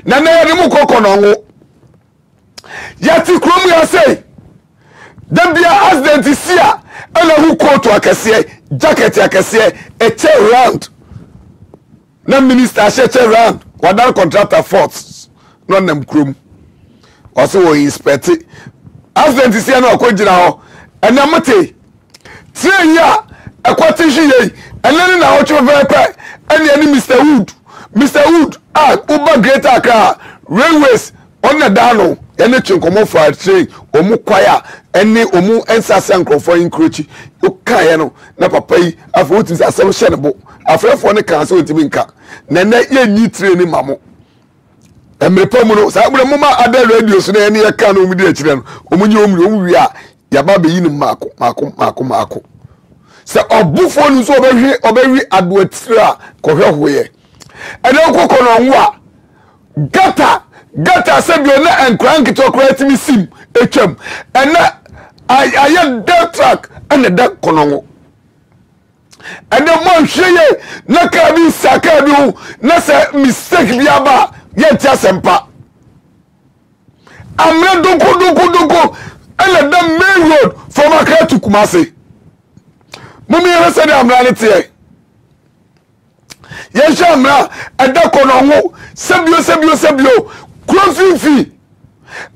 na yɛ mu kokonongo yati krom ya say da bia accident sia ana hu coat akese jacket akese a chair round na minister chair round wadan contractor force no nam krom also we inspect accident sia na akogina ho ana mate tie ya akwati hye enani na ho chove ani Mr. Wood Uber Greater Accra Railways on the dano ene chinkomo for train omu kwaya ene omu ensase nkrofo inkrochi okaye no na papa yi afo otim asem hye ne bo afrefo ne kan so otimi nka na ye nyi train ni mamo emrepa mu no sa bure mu ma ada radio so na ene ye kan no mu di akire no omu nyi omu wi a ya ba be yi ni mako se obufo nu so obehwe adwatira kohwe hoye ene kokono nwa gata sebio na enkrank to create me sim etwam ene aye dead track ene da konongo ene mo hweye na ka bi saka bi na se mistake bi aba ye tia sempa amre doko ene da main road from Accra to Kumasi mumi yere se de amra ne tie ye shamra eda konongo sebio Crossfield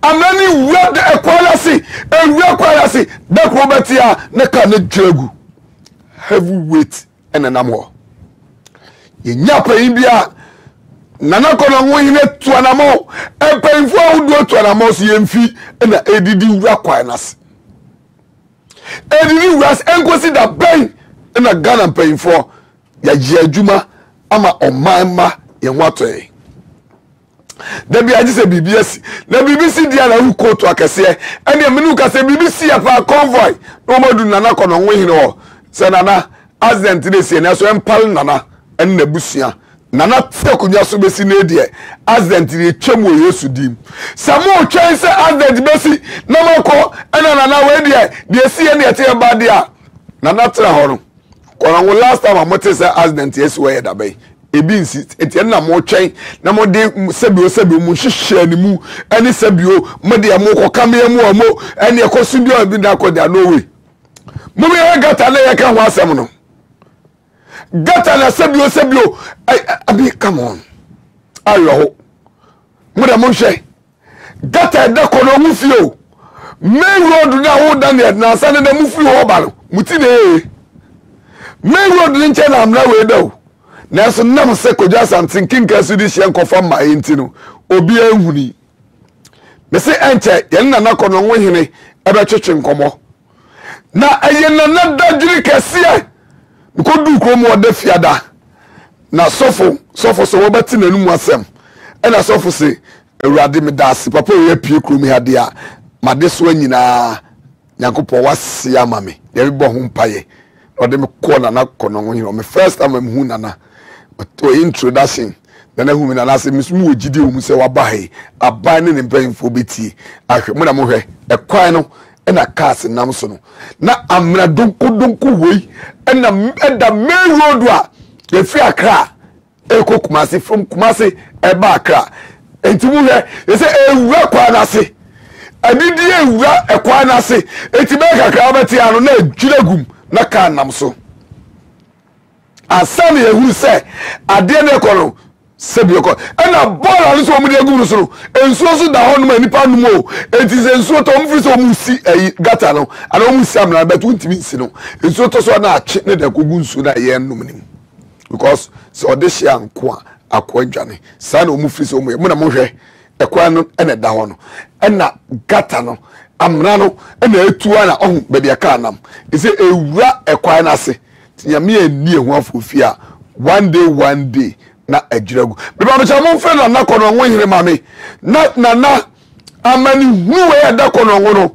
amani word equality equality da krobetia na ka ne dwegu heavyweight enenamo ye nyapa bia nana konongo hine tuanamo epenfo awudo tuanamo so yemfi na edidi wura kwanas edidi wura enkosi da ben na Ghana penfo ya jiadwuma ama omanma ye nwatoe da bia gise BBS na BBC dia na hu koto akese ene menu ka se BBC ya pa convoy no madu nana kono hwehine ho se nana accident dey se na so empal nana en na busia nana tekunya so besi na die accident dey twem wo Yesu dim samo twen se accident besi na mako ena nana we die sie na ete ba dia nana tra ho no kono last time amote se accident yes we da bai ebi nsi etienne na mo twen na mo de sebio mu hihye ni mu eni sebio mo de mo koka me mu omo eni ekosu bi obi na ko da no we mo me gata na ye ka ho asem no gata na sebio abi come on ayo ho mo de mo hye gata da ko no mu fio main road na ho Daniel na sane na mu fio ho ba no muti ne main road ni nche na amra we da na so nam se kodwa something kinka su di hye nkofa ma enti no obi ahuni me se enche ye na nakono hwehene ebe twetwe nkomo na aye na dadwiri kese ko du ko mo da fiada na sofo so wo beti nanum asem e na sofo se awurade me dase papa we pie krum hade a made so anyina nyankopɔ wase amame ye bɔ ho mpaye ode me ko na nakono hwehene me first time am hu nana to introduction na hu mi na lase mismu wogide wo mu se wabahe aban ne mpanyimfo beti ahwe mu na mo hwe ekwan no na cars nam so no na amra donko wei na eda main road a efi Accra eko Kumasi from Kumasi eba Accra enti mu hwe se ewura kwa na se adidi ewura ekwa na se enti be kakra beti ano na adwiragum na ka nam so asani ehuru se ade na ekono sebio ko na ball ani so mu de eguru so ensuo so da ho no manipa no mo enti se ensuo to mfiri so mu si gata no ana mu si amna bet untimi si no ensuo to so na ache ne da kogu nsu na ye nnum nim because so ode hia nko akwadwane sa na mu firi so mu na mo hwe ekwa no na da ho no na gata no amna no na etua na ohun be de ka nam ise ewura ekwa na se nyame eni ehu afofia one day na adwiragu beba me chamo mfe na nakono hwehene mame na amani huwe ya da kono no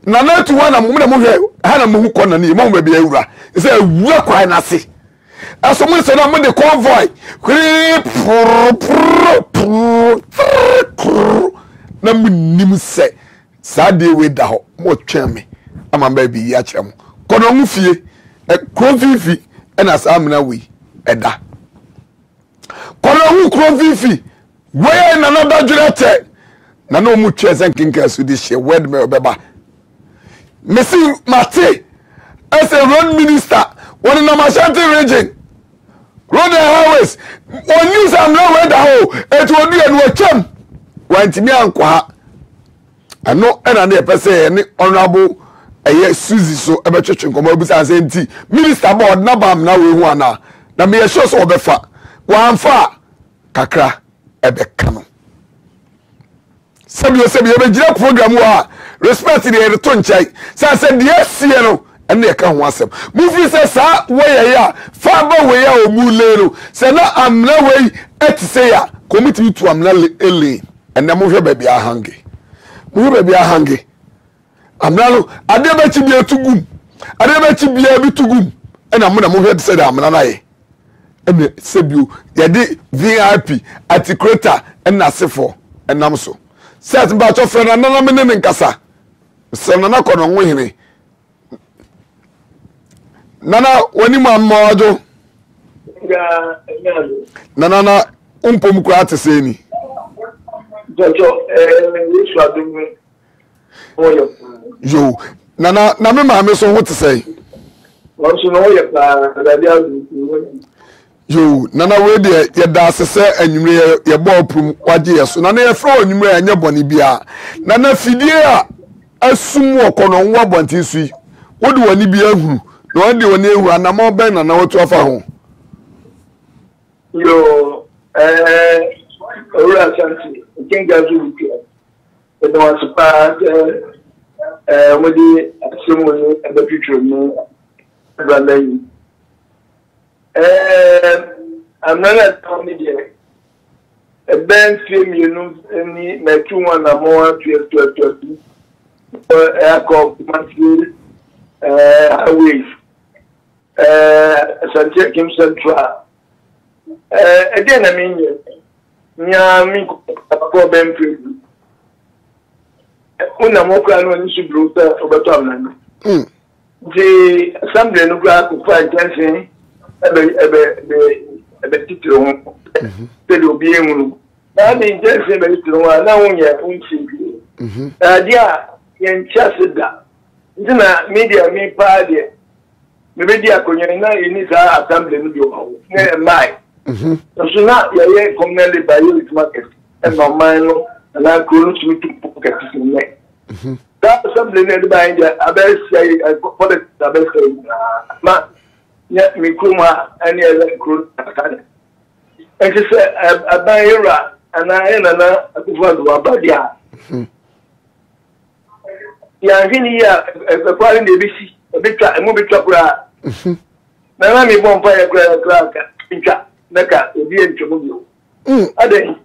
na tu wana mu na mu hwe ha na mu kono ni mo be bia ewura se ewura kwa na se aso mu se na mu de convoy na mu nim se sa de we da ho mo twame ama ba bi ya kyerem kono mu fie Crossfield na samna we eda kono hu Crossfield where another jurate na no mu twese nkinka so di she word me obeba Messi Mate as a road minister one na Ashanti region road and highways on news am no where the ho et wo du enu acham wantimi ankwa ano na na pese ni honorable eye Suzy so ebetwetwe nkomo abusa ase nti minister board na bam na we hu ana na me sure so obefa wanfa kakra ebeka no sebi ebe gira program wa respect the to nchai say the sie no ene e ka ho asem mu fi say sa we ya fa ba we ya omule no say na amna we et say ya committee to amna ele ene mo hwe ba bia hange mo hwe ba bia hange amna no ade ba chi bia tugum ade ba chi bia bi tugum ena mo na mo hwe say da amna na ye ene sebio ya di VIP articulator ena sefo enam so set ba to frena nana me ne nkasa se nana kono nwohene nana wani mu amodo nana na umpom kura atese ni jojo yesu adum oyo yo nana na me ma me so ho tese won so no ye pa da dia yo nana we de ye da asese anwumre ye bo prum waje ye so nana ye fra anwumre anya boni bia nana fidie a asum okono nwa bonti sui wodi wani bia hu na wodi wani ehu anamo ben nana wotu afa ho yo ora Ashanti kinga zuke edo wasupa modi asimu ni abetutro mu brandai I'm not a media. A band film, you know, any two one or more 12 aircraft monthly highways. Sanjay Kim Central. Again, I mean, me problem film. Una moka no ni subruta obatamna. The assembly no graph for attention. Ebe titiro ho pele obi enwu na me njense ebe titiro ho na wonye unchibi dia yenchase da ndina media mi pa de me media konye na eni za assembly no bi o ne mai so na ye communal by market and no man no na kuru tu pocket ne that assembly ne by India abesi for the abesi ma ya mikuma ani elekro akade enti se abayira ana na akufuadu abadia ya hini ya kwali de bisi obitwa emu bitwa kura na mi bompa ya kura nka naka obi entwomo bio ade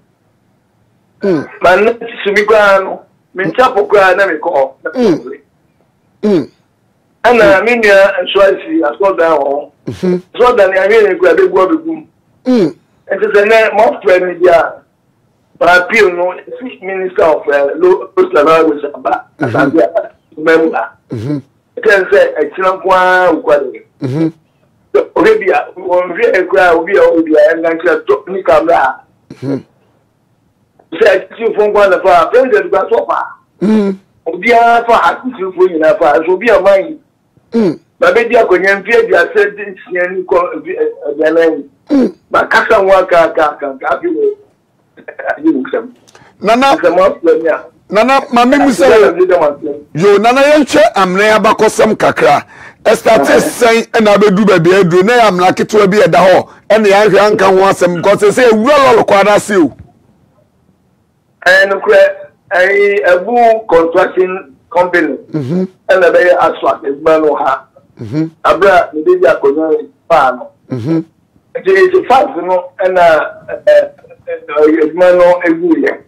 man sumikwa no minchapo kura na miko ana minya nsoasi asoda ho so da ni ahwe ku abegu abegu ente na mo friend media but appeal no minister of low level aba asambia member can say excellent kwa ukwade obia won vi ekura obia ngancha to ni kamera say ti fun kwa na fa president gba so fa obia fa ati fun yin na fa so obia man babedia konye mfie dia said siani ko bianan ba kasa waka ka biwo nana mami musa yo nana yenche amne abakosem kakra estati sen na bedu ba bia duro na amna keto bi eda ho ene ya hwe anka ho asem ko se ewura lolo kwa na se o en kre ai abu contracting company and the asphalt is man ha abra the baby akonya farm it is a fact no and man no eguye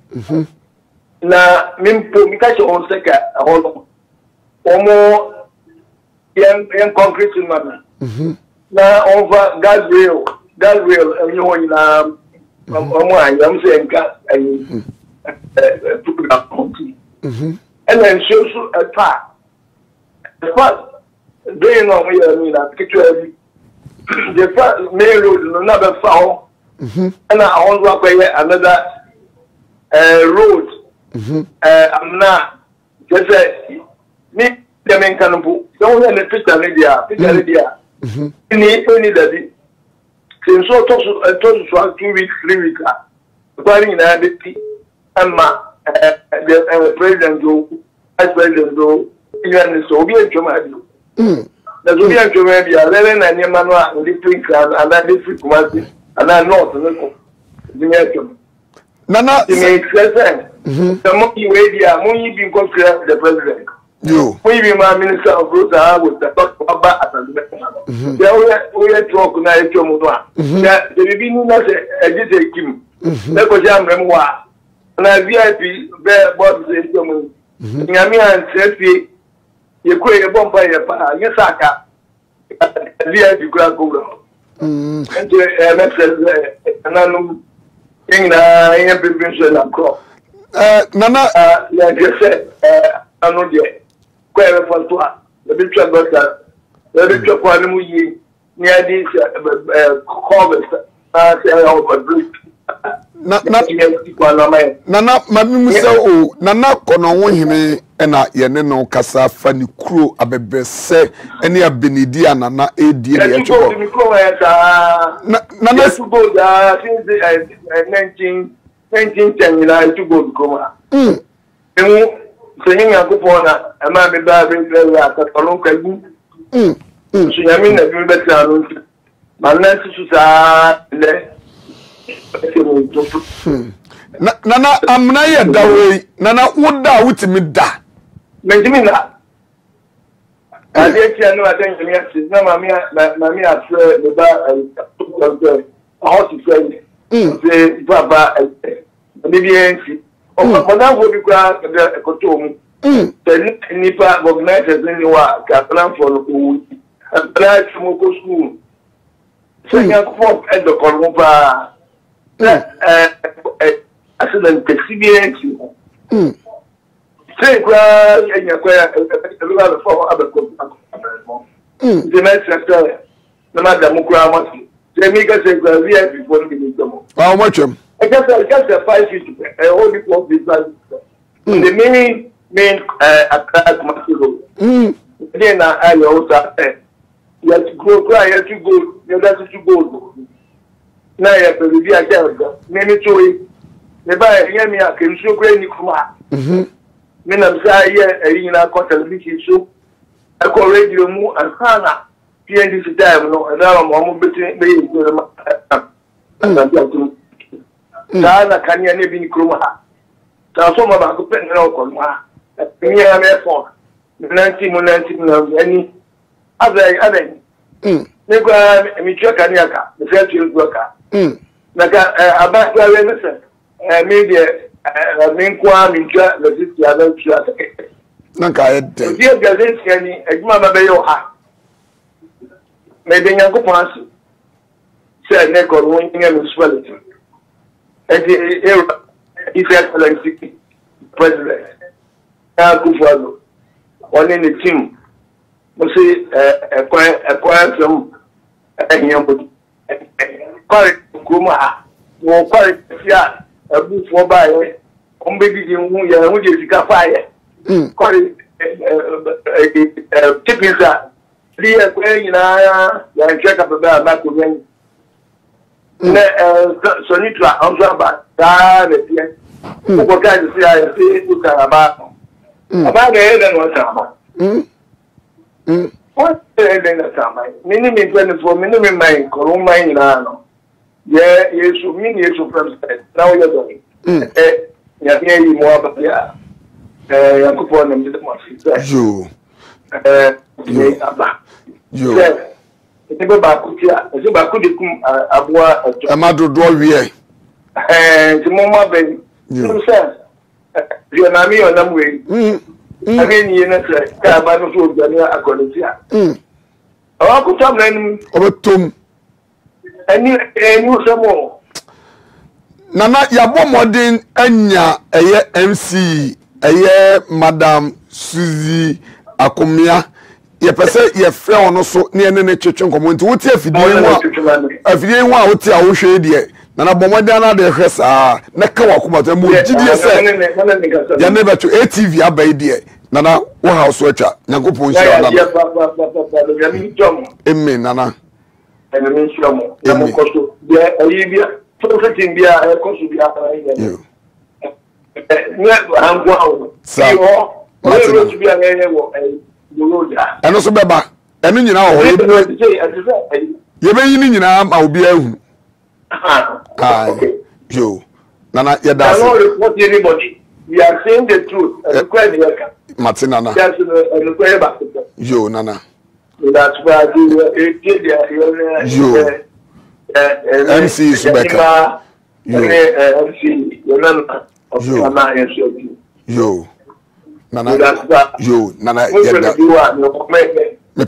na mimpo mikache on seka holo omo yan concrete man na over gas rail enyo na omo anyam se nka ayi and then so a part. The part doing on me, I mean, the part main road, no number foul, and I want to work another road amna just me the men can put don't let the picture media ni that since so to 2 weeks 3 weeks according na be ama the president go vice president go even so be a choma na so be a choma be a le na nyema no a the free and that the free commerce and that north no the Nana, the more you wait here, more you be considered the president. You. We be my minister of roads with the talk about the we are talking now. The baby no say just Kim. Let go jam remwa. Na VIP be board say to me. Nyame an say you kwe e bomba ye pa. You saka. VIP grab go. And ananum in prevention and crop. Nana, like you said, I know the query for the picture got that. The picture for the movie near this harvest. Nana, Mammy so Nana Kono him ena yene no kasa fani kuro abebe se ene ya benidi anana edi ya choko Nana to go since 1910 to go koma emu seyin yakopon na ama me ba be ya ka tolon kagu so yami na bi be tla no manna su sa le Nana amna ye dawe Nana woda wutimi da Benjamina. I did tell you I think you know Mammy after the bar how to say Baba Libyan. Oh, but that would be glad the Kotum. The Nipa organizers anywhere, Caplan for a black smoke school. So you have fought at the Columba accident experience. Say, and you're quite a lot of other the next sector, no matter Mukramasi. They make us a VIP before we need them. How much? I just a 5 feet, a whole bit of this. The main attack Masilo. Then I also said, you have to go, cry, you have to go, you have to go. Now you have to be a girl, many to it. The buyer, hear me, I can show great Nikuma. Men am say here na ko television show e ko radio mu ansana PND time no na mo betin be yi ma na na kanya ne bi ni kroma ha ta so ma ba ko pen na ko ma ni ya me phone 19 na ani azai ne ko mi chwa kanya ka me fe tu go ka na ka aba ko we me se media Minkwa Minka, the city other chat. Nanka, dear Gazin, a mamma Bayo ha. Maybe Yanko Pass said Neko winning and swelling. And his excellency, President Akufo, one in the team, must say acquire some young Kuma, or quite a book for buy. Baby, who is a fire? Call it tipping that. Dear, where check up about back again. So, Nitra, I'm sorry about that. What kind of say I say about the head and what's about? What the head and what's about? Minimum 24 minimum mine, Columba in Lano. Yeah, yes, you mean yes, you from now you're going. Ya hear you more about Yakupon and the Mossi. You. You. It's about Kutia, it's about Kudikum Abua, Amado Dwyer. And the Moma Bay. You said, you are Nami or Namway. Again, you know, Cabano Food, Dania Acolitia. I could tell them over Tom. And you some more. Nana yabo modern enya eye MC eye Madam Suzy Akomia ye pese ye frɛ ono so ne ene ne twetwe nkomo nti wotie afidie ho a wotie a wo hwe de nana bomode na de hwesa na ka wakoma to mo gidie se ya never to ATV abai de nana wo house wacha nyagopon sha nana amen nana amen shomo na mo koso de oyibia propheting bia koso bia yo angwa eno so beba eno nyina ho yebe yini nyina ma obi ahu yo nana ya da no report anybody we are saying the truth and quite the Martina nana that's yo nana that's why MC Subeka MC yo nana yo nana yeda me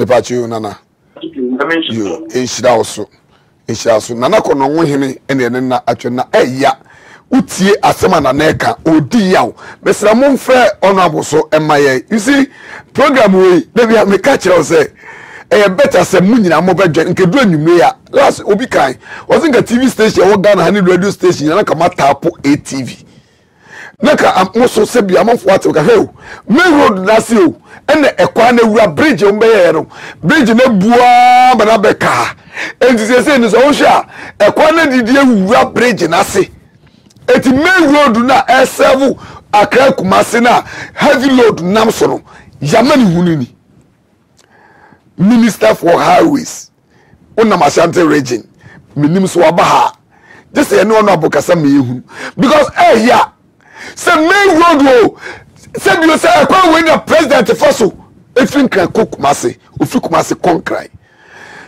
pachu nana yo enshira oso nana kono nwo hene ene na atwe na eya utie asema na neka odi yawo mesra mo mfre ono aboso emaye you see program we dey me catch you say better say munyina mo bedwe nkedu anwumre ya last obi kan wazinga TV station wo Ghana hani radio station na kama tapo ATV naka amoso se bia amfo ate ka heu main road na se o ene ekwa na wura bridge o mbeye no bridge na bua bana beka enti se ni so wo hwa ekwa na didie wura bridge na se eti main road na S7 Accra Kumasi na heavy load nam so no yamani hunini Minister for Highways Unam Ashanti region minim so abaha just say no abokasa mehu because yeah say main road wo say you say kwa when the president faso efin kan Kumasi ofi Kumasi concrete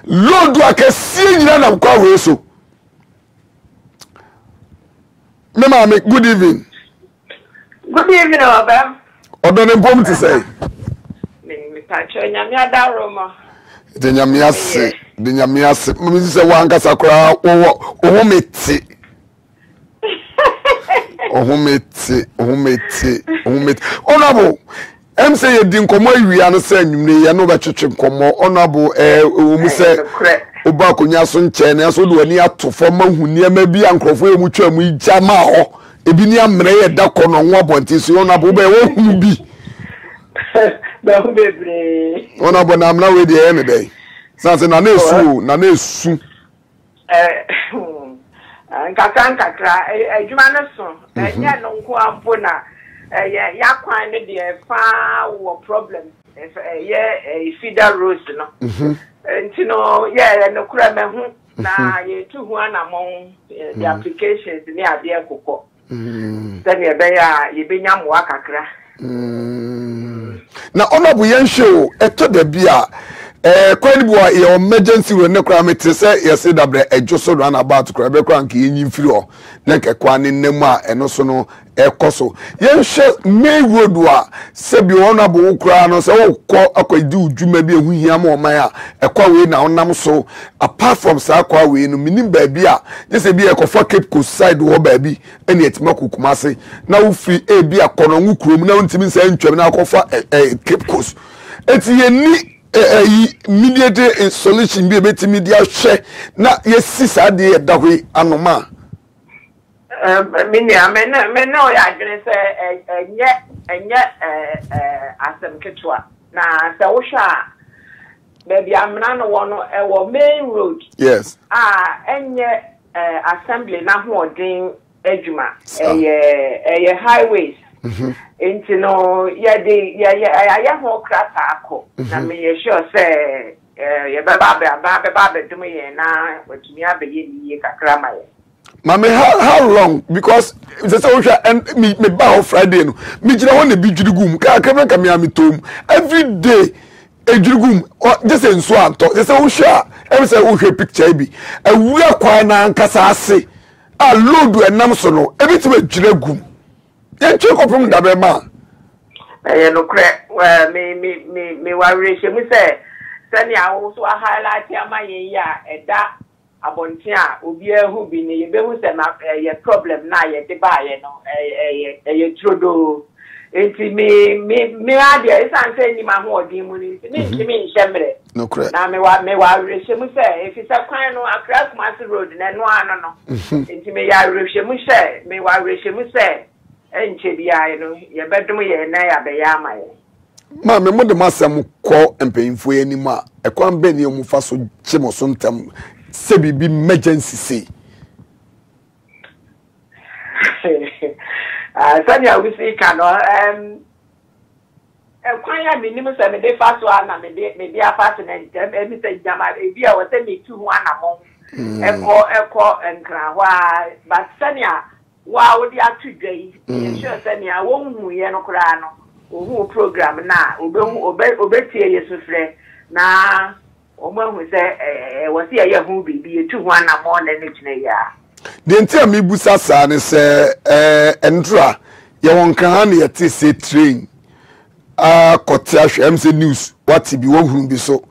load wa kesi nyina na kwa we so Mama, good evening. Good evening, Obam. Odone bom to say. Me pacho nyamia da Roma. De nyamia se, me say wan kasa kra wo meti. Honorable, say ye din komo awia no say anwumre ye no be twetwe komo honorable wo mu say oba konya so nche na so do ani ato forma huni ma bi ankrofo e mu twa mu ija ma ho ebi ni amre ye da kono nwo bonti so honorable be wo hu bi ba hu bebre honorable na amna we dey any day sanse na na esu nkakra adwuma no so nya no nko ampo na ya kwan ne de fa wo problem feeder roads no nti no no kura me hu na ye tu hu anamon the applications ni ade akokọ then ye be ya ye be nyamo akakra na honorable yen show eto da bia kwani bo ye emergency we ne kura mete say ye say dabre ejoso run about kura be kura nke yin firi o na ke kwani nemu a eno so no ekoso yen hwe main road wa se bi honorable kura no say wo kọ akwadi udwuma bi ehu hia ma oman a ekwa we na onam so apart from sa kwa we no minim ba bi a je se bi ekofa Cape Coast side wo ba bi ene etima Kumasi na wo free e bi akono nwu kurom na ntimi nsa ntwam na akofa Cape Coast eti ye ni immediate solution bi betimi dia hwe na yesi sade ye dahwe anoma mini amena ya adwene se enye asem ketwa na se wo hwa baby amena no wono ewo main road yes enye assembly na hoodin adwuma eye highways enti no ya ho krata akọ na me ye sure say ye baba dum ye na watumi abeye ni kakra ma ye mama how long because it's so and me ba Friday no me jira ho na bi dwirigum ka ka me amitom every day ejurigum just enso anto just wo hwa every say wo hwe picture bi awura kwa na nkasa ase a load enam so no ebitime ejurigum yen cheko from da be ma no kre me worry she me say sani awo so highlight amaye ya eda abonti a obi ehu bi ne ye be hu se na ye problem na ye de ba ye no ye trodo enti me ade isan say ni ma ho odin mu ni me nhemre no correct na me wa rehwemu say if isa kwan no Accra Kumasi road na no ano no enti me ya rehwemu say me wa rehwemu say enche bia no ye bedum ye na ya be ya amaye ma me mo de masem ko empanyimfo anim a ekwan be ne mu fa so chemo so ntem se bibi emergency say Sanya we see can kwan ya minimum say me dey fast one na me dey fast na me say jama e bia wo say me 2 1 amon eko enkra wa but sanya wa wo dey atudwai e sure sanya wo hu ye no kra no ohu program na obetie yesu frɛ na omahu sɛ wo se ye hu bibi 2 1 amon na ne gyina ya de ntia me busa sa ne sɛ entra ye won kan na ye te se train kotia hwem se news what bi wo huru bi so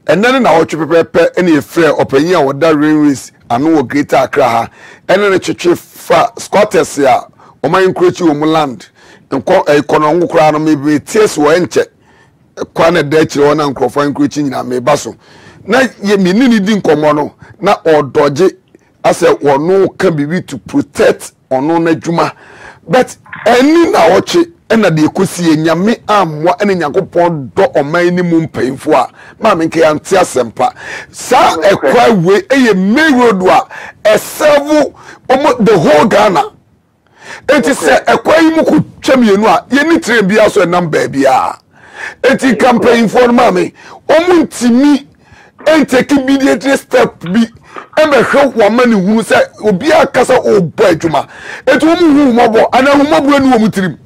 enene na wo twepepepe ene ye frɛ opanyin a woda railways ano wo Greater Accra ha enene twetwe fa squatters a o man krochi wo land nko ekono ngukura no me ties wo enche kwa na da kire wona nkrofo nkrochi nyina me ba so na ye menini di nkomo no na odoje ase wono ka bibi to protect ono na dwuma but eni na woche ena de ekosi enyame amwa ene Nyankopon do oman ni mu mpanyimfo a ma me nke ante asempa sa ekwa we eye main road a eserve the whole Ghana enti se ekwa yi mu ku twamienu a ye ni train bia so enam ba bia enti campaign for ma me omuntimi enteki immediate step bi ebe hwe wamani hu se obi akasa obo adwuma enti wo mu hu mobo ana hu mobo anu wo mutirim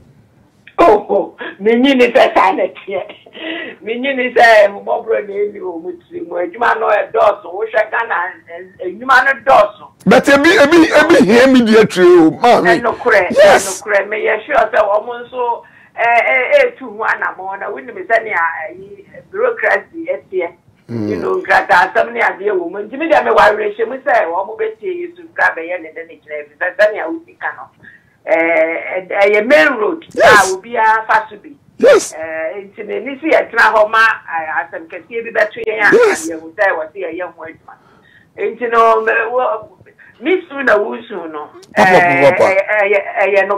Minyi say sanity. Minyi say mobro na emi o mutri mo adwuma no e doso wo hwe Ghana adwuma no doso. But ebi hear me dey true o ma me. No kure me ye sure say wo mo nso tu hu anamo na wini me say na bureaucracy etie. You know grata somni ade wo mo ntimi dey me wa rehye mu say wo mo betie Yesu kra be ye ne de ne kire bi say na wo sika no. A main road will be a fast to be. Yes. Into the Nisi at Trahoma, as some can see better, and you would say, was here a young woman. Into no Miss Suna Wusuno, no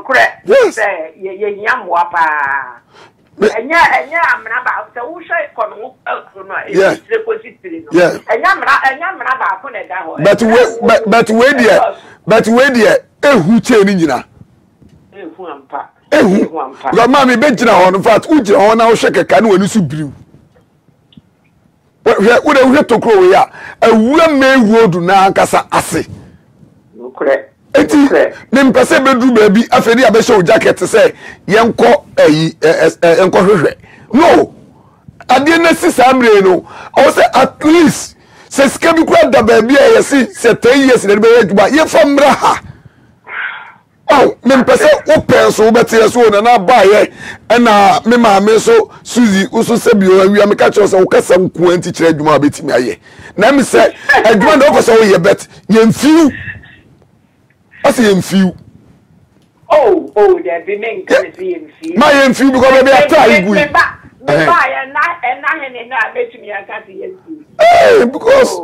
correct. Yes, ye young wapa. And I'm about the Usha Kono, yes, and Yamra put it down. But where dear, who changing? Your mammy benching on fat, Uja on our shake a canoe and you brew. What a way to grow ya? A woman may road to Nankasa Assay. No correct. Then Passe bedroom baby, a Fedia Besho jacket to say, young co a no. I didn't see Sambreno. I say at least says can you grab the baby? I see, said 10 years in the bed, but you're from Raha. Oh, me pese open so better so na buy e na me ma me so Suzy uso se bi o wi am ka che so ka sam ku anti kire adwuma betimi aye na me se adwuma do ko so ye bet ye mfiu ase ye mfiu there be men can see mfiu ma ye mfiu because be atai gu me ba ya na he na betimi aka se ye mfiu because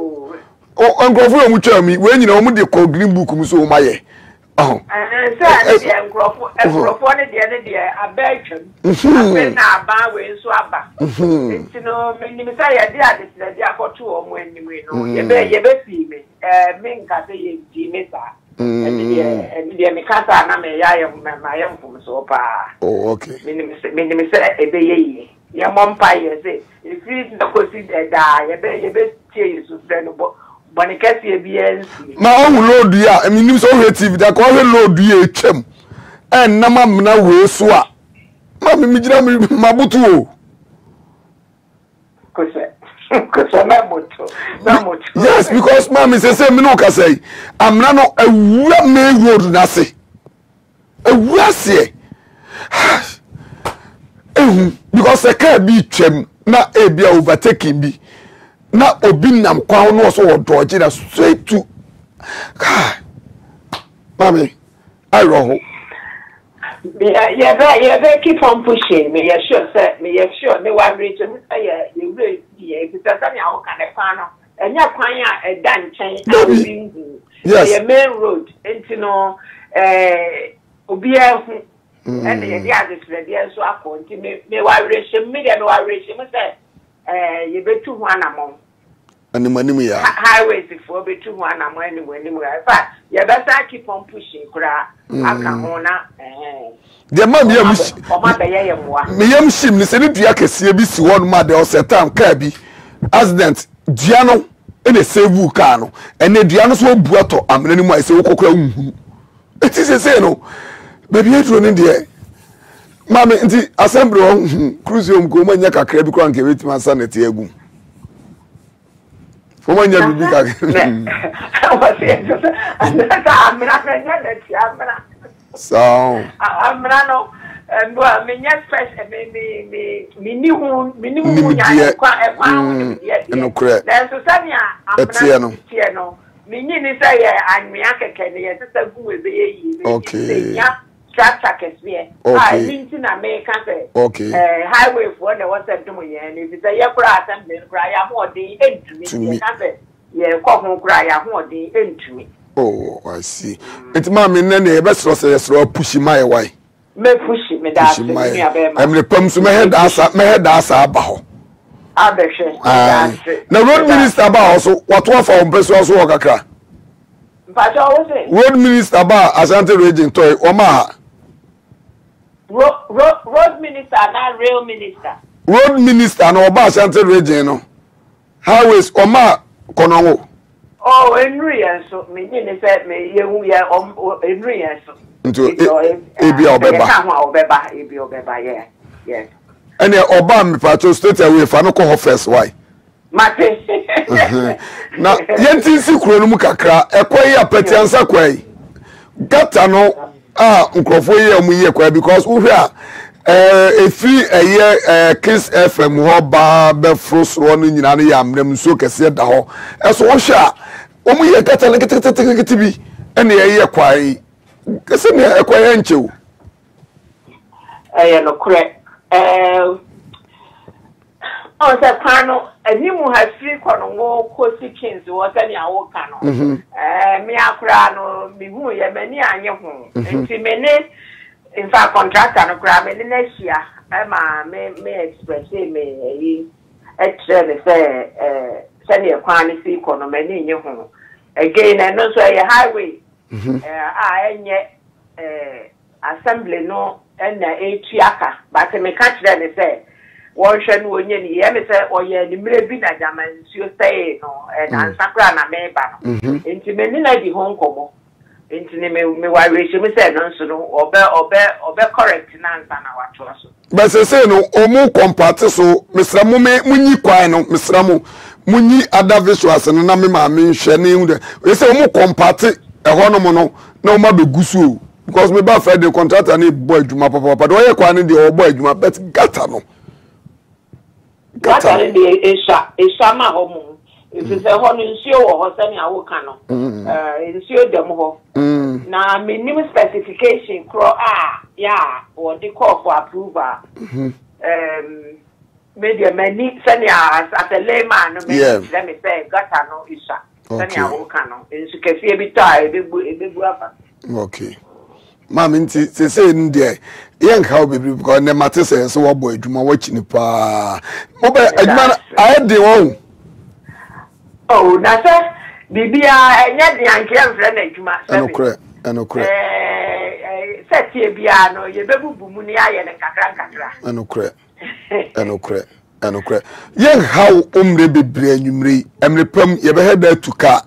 nkrofo mu twa mi we nyina o mu de ko green book mu so o ma ye oh. And so I'm Crawford, the other na ba we so aba. You know, me say ya dia for 2 or more anyway no. Ye be see me. Me nka say ye di me sa. And me kasa na me ya my yam from so pa. Oh, okay. Me say e be ye. Ya mom pa ye say if you no go see da ye be tie so friend no Bonikasi ebiensi. Ma o load ya, I mean so creative that ko load ya etwem. En na ma mna we so a. Ma me migina mabutu o. Kose na moto. Yes, because mama say me no ka say. Amna no awura me road na say. Awura se. Because the car be twem na e bia overtaking bi. Na obi nam kwa no so odoje na straight to Mami I roho Yeah, keep on pushing. Me, yeah, sure, sir. Me, yeah, sure. Me, one reach. Yeah, you will. Yeah, because I'm your kind of panel. And you're quite a done change. Yes. The main road. Into no, Obia. And the others, the so I want to me, one reach. Me, and one reach. Me say, you bet 2 1 among. And the money highways before be 2 1 among anywhere. But you better keep on pushing. I can the man be me yam shim ni se ni dua kese bi si won ma de osetam car bi accident dua no e na save car no ene dua no so obu ato amena ni mu ai se wokokora unhu eti se no baby edro ni de mama nti assembly on cruise home ko manya kakra bi kwa nke wetim sanete agum fo manya bibi kakra so I'm no and well me yes fresh me ni hu nya kwa no correct then so sanya am no me ni ni say anwea keke ne yes say gu we be yi okay ya tractor kesbe ah ni na me ka say okay highway for the what say dum ye ni bi say ye kura assembly kura ya ho odin entumi ka say ye ko ho kura ya ho odin entumi. Oh, I see. It's mammy, Nanny, best was a pushing my way. Me push me that. I'm the pumps my head as about. The road minister about also what one for Bessos Walker. Road minister about Asante Region Toy Omaha. Road minister, not real minister. Road minister, no about Asante Region. How is Omaha Konomo? Oh, Henry, so me didn't say me, you are Henry, so into Obeba, yes. And the Obama patrol straight away for no call first. Why? Mate. Now, Yentin Sikronumu kakra, a quay petiansa quay. Gatano, Uncrofo ye muye quay because we are a free a year Kiss FM Hoba Befros running in any yam, them so can say the whole. As one shot, we get a little TV and the year quay. Kasi me a quay encho. I no correct. On the panel, a new has 3 corner more cozy kings was any our cannon. Me acrano, me who ye many and your home. In fact, contract and a grab in the next year. Emma may express me extra send a quantity corner many in your home. Again, and also a highway. I yet assembly no and a triaka, but I may catch them and say. One shall win ye, say, or ye, the Mirabina Daman, you say, no, and Ansacrana Mayba. Into many the home como. Into me, why we should say, no, so, or be correct in answer our choice. But say, no, or more compact, so, Mr. Mume, Muni Quino, Mr. Ramu, Muni other visuals and Namima mean Shanning. We say, more compact, a honomono, no mabe gusu. Because me buffer the contract and a boy, Juma Papa, but why you can't the old boy, Juma, but Gatano. What are the summer home? If it's a home in show or semi awokano, in show them ho. Now, minimum specification, or the call for approval. Maybe many senior as a layman, let me say, Gatano is semi awokano. It's a cafe be tired, a big weapon. Okay. Mammy, say in there, young how baby, because the matter says so. What boy, do my watching pa? I had the one. Oh, that's it. Bibi, I had the uncle friend. I know, correct. Set here, piano, your baby bumunia and a cacra. I know, correct. Young how be brain you may, and the pum you ever had there to car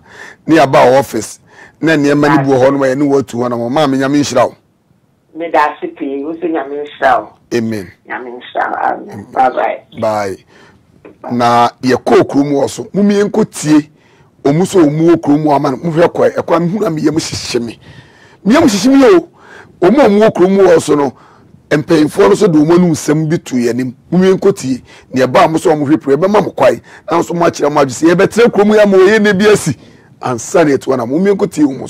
near our office. Then your money go on where you to one of my mammy, Yamin Shrow. Me that's the pay, who's in Yamin Shrow. Amen. Yamin Shrow. Bye. Na your cook room also, Mummy and Cotier, or Musso Moo Krum woman, Muvra, a quam who am Yamishimi. Yamishimi, or more Krum also no, and paying for us to do one who send between him, Mummy and Cotier, near Bamuso Mupre, but Mamma quite, and so much your majesty, but tell Krumia in the BSC. And send it when I'm moving to you.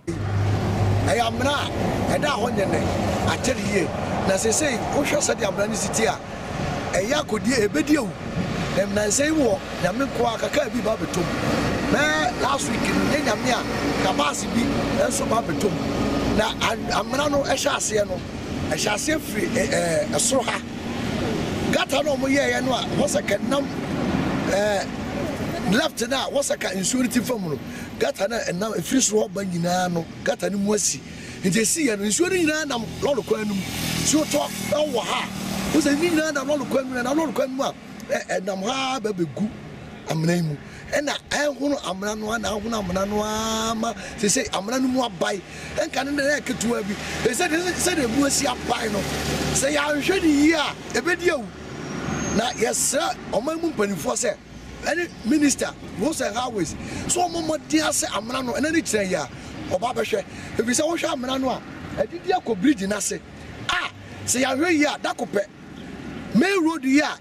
I am not. ɛda ho nyene akyere yie na sesei wo hwɛ sɛ de amra ne city a ɛya kodie ebedi awu dem na nsɛn wo nyame ko akaka bi ba betom na last week ne nyame a kabas bi enso ba betom na amra no ɛhyɛ ase no ɛhyɛ ase firi ɛsoro ha gata no mo yɛ no a wɔsɛ nam left na wɔsɛ insecurity fam no gata na ɛnam efiri soro ba nyinaa no gata ne mu asi nti esi yɛ no insecurity nyinaa nam lɔre kwan no mu so to ɛwɔ ha wɔsɛ nyinaa nam lɔre kwan no na lɔre kwan mu a nam ha ba begu amna mu ɛna ɛhono amna no na ahono amna no ama sɛ amna no mu abai ɛnka ne na ketewa bi sɛ de mu asi abai no sɛ ya hwɛ ni yi a ebedi awu na yɛsɛ ɔman mu mpanimfoɔ sɛ ɛne minister roads and highways so ɔmɔmɔden ase amna no ɛna ne kyerɛ yɛ a ɔba bɛhwɛ ebi sɛ wohwɛ amna no a ɛdidi akɔ bridge n'ase a sɛ yɛahwɛ yi a dakopɛ main road yi a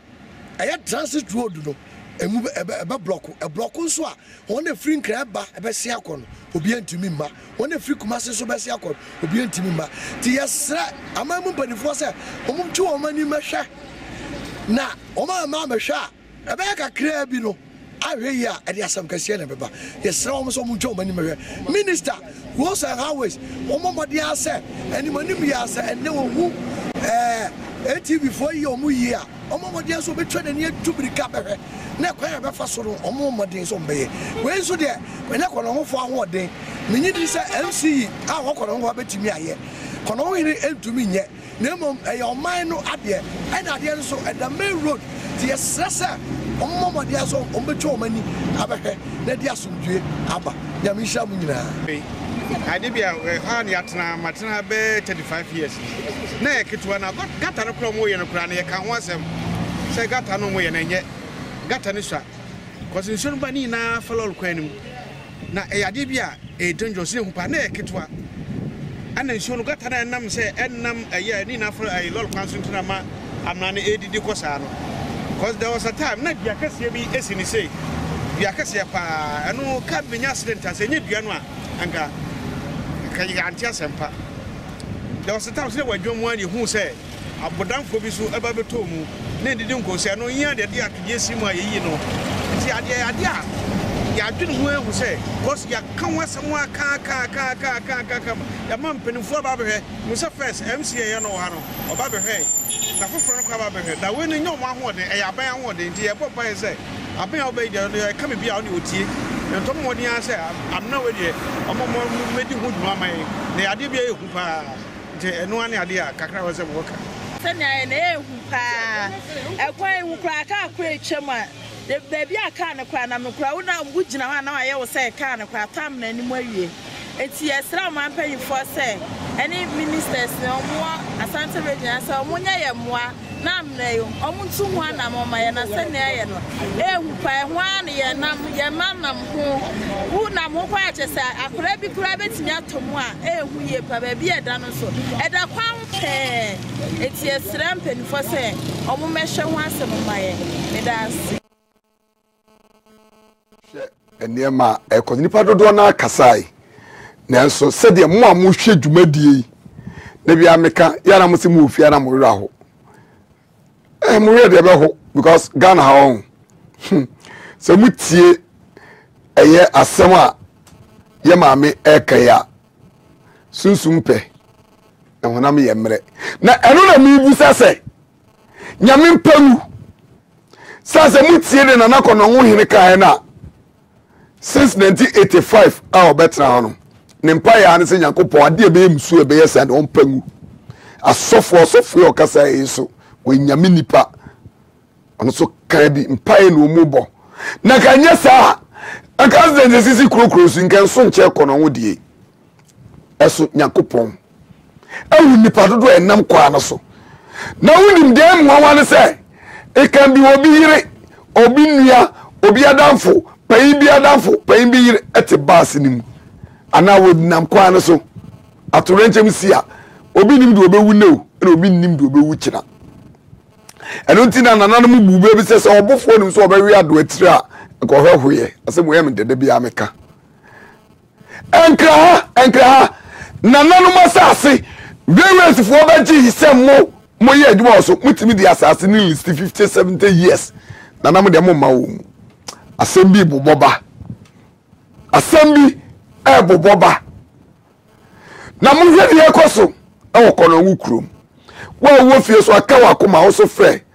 ɛyɛ transit road no emu ebe block nso a wɔn free nkra ba ebe se akɔ no obi antimi mma wɔn free kumase so be se akɔ obi antimi mma ti yɛsrɛ amamu mpanifo sɛ wɔn twi wɔn ani mɛhwɛ na wɔn ama mɛhwɛ a ebe kakra bi no ahwɛ yi a ɛde asam kɛseɛ na bɛba yɛsrɛ wɔn so wɔn twi wɔn ani mɛhwɛ minister roads and highways wɔn mɔden asɛ animanim yɛ asɛ ɛnɛ wɔn hu ATV for yi wɔn yi a wɔn mɔden so betwa n'ani atu birika bɛhwɛ na kwaya befa so no omo modin so mbeye we so de kwanya kono ho fo ahoden menyi di se MCE a wo kono ho betimi aye kono ho hiri entumi nye na mom e oman no ade e na ade so e the main road ti esresa omo modin so ombetwa omani abehwe na di asomdue aba nyame hia mu nyina ade bia ha ne atena matena be 35 years na eketwa na gata no kro mo ye no kra na ye ka ho asem se gata no mo ye na nye gata ni swa cause nso ba ni na follow kwan na ade bia dangerous ne hupa na eketwa ana nso no gata na nam se enam ni na follow lol kwan so ntuna ma amna na edidi kosa no cause there was a time na bia kase bi esini sei bia kase pa eno ka benya accident ase nya bia no a anka kai antia sempa there was a time say wadwom ani hu se abodanfo bi so eba beto mu na didi nkosia no yin ade akye simu ayi no nti ade a ya dwene ho ehu se cause ya kan wasem aka ya man penifo ba behwe musa first MCA ye no ha no oba behwe na foforo no kwa ba behwe da we no nyom ahode e ya ban ahode nti ye papa ye se aban a obai de ka me bia o ne otie nto mmodi an se amna we de omo medi hu dwuma man na ade bia ehu pa nti eno ane ade a kakra wo se bo ka na ehu pa ekwan hu kra ka akwa echema de baby aka na kra na mkra wo na mgugina ha na aye wo se ka na kra tam na anim awie enti yesra man payin for se any ministers omo Asante region se omo nya ye moa na amna yo omo ntu ho na mama ye na se na ye no ehu pa ho an ye nam ye manam ho hu na mo kwa che se akra bi kura betimi atomo a ehu ye pa ba bi eda no so eda kwan pe enti yesra payin for se omo mehwe ho asem ma ye me da si eniema ekonipa dodo na kasai nanso sede mo amohwe dwumadie na bia meka yara mo se mo ofia na mo wura ho mo wura de be ho because Ghana ha on so mutie eye asem a ye maame ekaya sunsumpe na honam ye mre na eno na mi bu sase nyame mpamu sase mutie de na nakono ho hene kan na since 1985 a obetra ho no nimpa ya ne se Nyankopon ade be emsu ebe yesa de on pangu asofo okasa yeso we nyame nipa ono so kan bi mpa ye no mubo na kanya sa aka de sisi krokro su nkan so nche kono ho die eso Nyankopon awu nipa dodo enam kwa no so na wunim de mwa ne se e kan bi obi yire obi nua obi adamfo payin bi adamfo payin bi yire ete baas nim ana wodnam kwa no so atorenchem sia obi nim de obewu no na obi nim de obewu kina eno ntina nanano mu bube bi se obofo nim so obewe ado atire a ko hwehwe asem we mdede bia meka enkra nanano masase various for baji sem mo ye adwuma so mutimi di asase ni list 50 70 years na nam de mo ma wo asem bi boboba na mo hwe de ekoso e wo kono wukrum wo fie so aka wa koma wo so frɛ